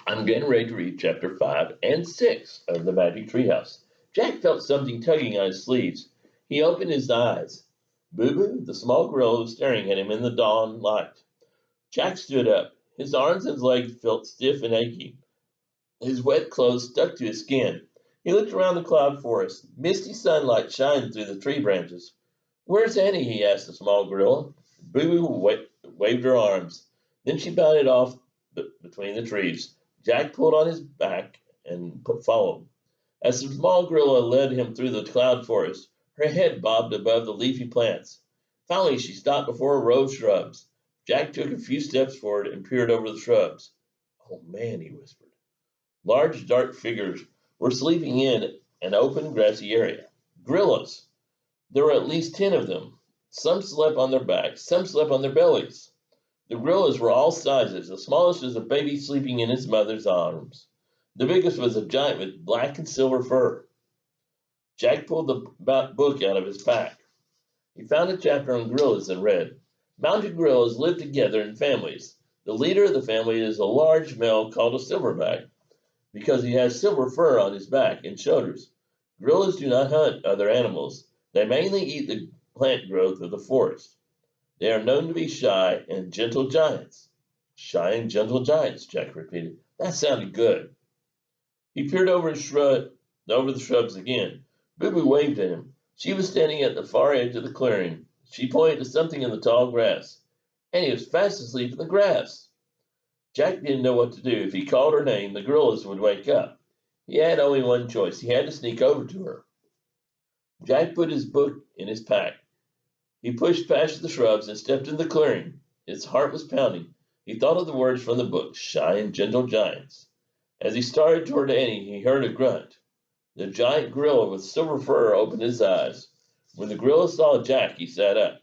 I'm getting ready to read chapter 5 and 6 of the Magic Treehouse. Jack felt something tugging on his sleeves. He opened his eyes. Boo Boo, the small gorilla, was staring at him in the dawn light. Jack stood up. His arms and legs felt stiff and achy. His wet clothes stuck to his skin. He looked around the cloud forest. Misty sunlight shined through the tree branches. Where's Annie? He asked the small gorilla. Boo Boo waved her arms. Then she bounded off between the trees. Jack pulled on his back and followed. As the small gorilla led him through the cloud forest, her head bobbed above the leafy plants. Finally, she stopped before a row of shrubs. Jack took a few steps forward and peered over the shrubs. Oh man, he whispered. Large, dark figures were sleeping in an open, grassy area. Gorillas. There were at least 10 of them. Some slept on their backs, some slept on their bellies. The gorillas were all sizes. The smallest was a baby sleeping in its mother's arms. The biggest was a giant with black and silver fur. Jack pulled the book out of his pack. He found a chapter on gorillas and read, Mountain gorillas live together in families. The leader of the family is a large male called a silverback because he has silver fur on his back and shoulders. Gorillas do not hunt other animals. They mainly eat the plant growth of the forest. They are known to be shy and gentle giants. Shy and gentle giants, Jack repeated. That sounded good. He peered over the shrubs again. Boo Boo waved at him. She was standing at the far edge of the clearing. She pointed to something in the tall grass. And he was fast asleep in the grass. Jack didn't know what to do. If he called her name, the gorillas would wake up. He had only one choice. He had to sneak over to her. Jack put his book in his pack. He pushed past the shrubs and stepped into the clearing. His heart was pounding. He thought of the words from the book, shy and gentle giants. As he started toward Annie, he heard a grunt. The giant gorilla with silver fur opened his eyes. When the gorilla saw Jack, he sat up.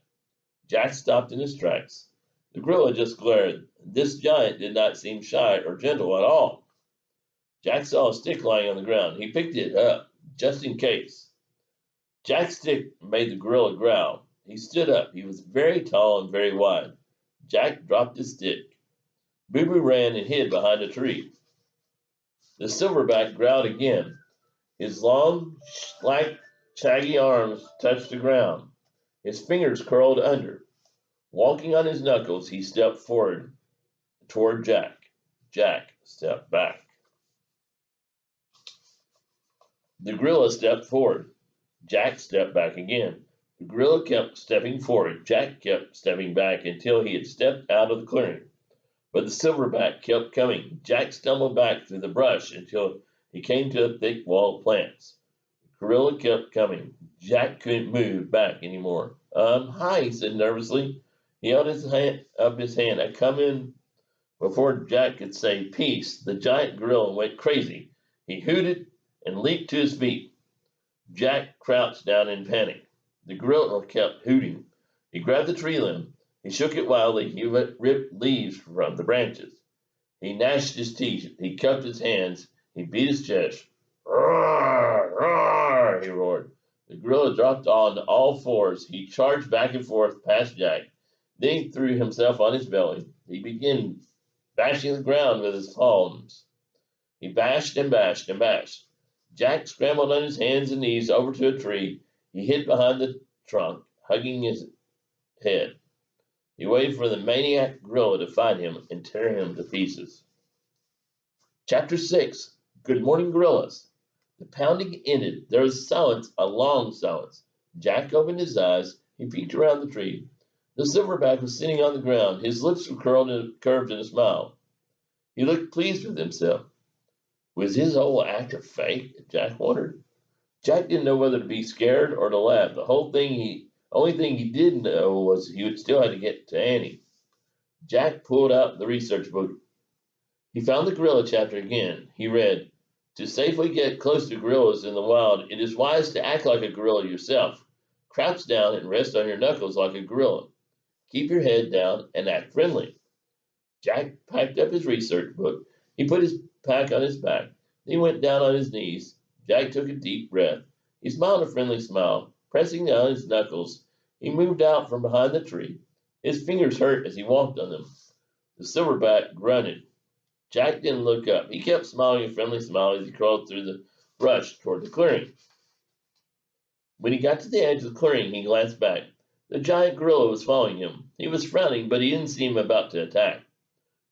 Jack stopped in his tracks. The gorilla just glared. This giant did not seem shy or gentle at all. Jack saw a stick lying on the ground. He picked it up, just in case. Jack's stick made the gorilla growl. He stood up. He was very tall and very wide. Jack dropped his stick. Boo Boo ran and hid behind a tree. The silverback growled again. His long, slack, shaggy arms touched the ground. His fingers curled under. Walking on his knuckles, he stepped forward toward Jack. Jack stepped back. The gorilla stepped forward. Jack stepped back again. The gorilla kept stepping forward. Jack kept stepping back until he had stepped out of the clearing. But the silverback kept coming. Jack stumbled back through the brush until he came to a thick wall of plants. The gorilla kept coming. Jack couldn't move back anymore. Hi, he said nervously. He held his hand up his hand. I come in. Before Jack could say peace, the giant gorilla went crazy. He hooted and leaped to his feet. Jack crouched down in panic. The gorilla kept hooting. He grabbed the tree limb. He shook it wildly. He ripped leaves from the branches. He gnashed his teeth. He cupped his hands. He beat his chest. Roar! Roar! He roared. The gorilla dropped on all fours. He charged back and forth past Jack. Then he threw himself on his belly. He began bashing the ground with his palms. He bashed and bashed and bashed. Jack scrambled on his hands and knees over to a tree. He hid behind the trunk, hugging his head. He waited for the maniac gorilla to find him and tear him to pieces. Chapter 6. Good morning, gorillas. The pounding ended. There was silence, a long silence. Jack opened his eyes. He peeked around the tree. The silverback was sitting on the ground. His lips were curved in a smile. He looked pleased with himself. Was his whole act a fake? Jack wondered. Jack didn't know whether to be scared or to laugh. Only thing he did know was he would still have to get to Annie. Jack pulled out the research book. He found the gorilla chapter again. He read, To safely get close to gorillas in the wild, it is wise to act like a gorilla yourself. Crouch down and rest on your knuckles like a gorilla. Keep your head down and act friendly. Jack packed up his research book. He put his pack on his back. Then he went down on his knees. Jack took a deep breath. He smiled a friendly smile. Pressing down his knuckles, he moved out from behind the tree. His fingers hurt as he walked on them. The silverback grunted. Jack didn't look up. He kept smiling a friendly smile as he crawled through the brush toward the clearing. When he got to the edge of the clearing, he glanced back. The giant gorilla was following him. He was frowning, but he didn't seem about to attack.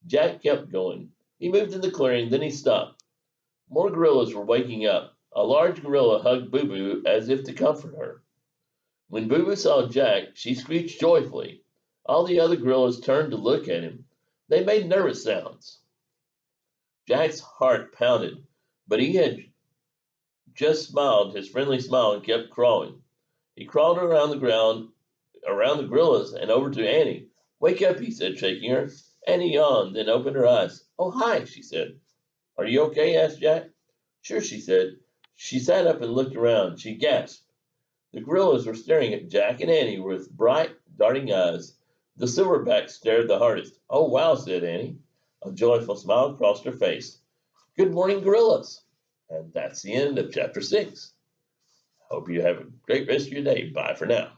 Jack kept going. He moved in the clearing, then he stopped. More gorillas were waking up. A large gorilla hugged Boo Boo as if to comfort her. When Boo Boo saw Jack, she screeched joyfully. All the other gorillas turned to look at him. They made nervous sounds. Jack's heart pounded, but he had just smiled his friendly smile and kept crawling. He crawled around the gorillas, and over to Annie. Wake up, he said, shaking her. Annie yawned, then opened her eyes. Oh, hi, she said. Are you okay? Asked Jack. Sure, she said. She sat up and looked around. She gasped. The gorillas were staring at Jack and Annie with bright, darting eyes. The silverback stared the hardest. Oh, wow, said Annie. A joyful smile crossed her face. Good morning, gorillas. And that's the end of chapter 6. Hope you have a great rest of your day. Bye for now.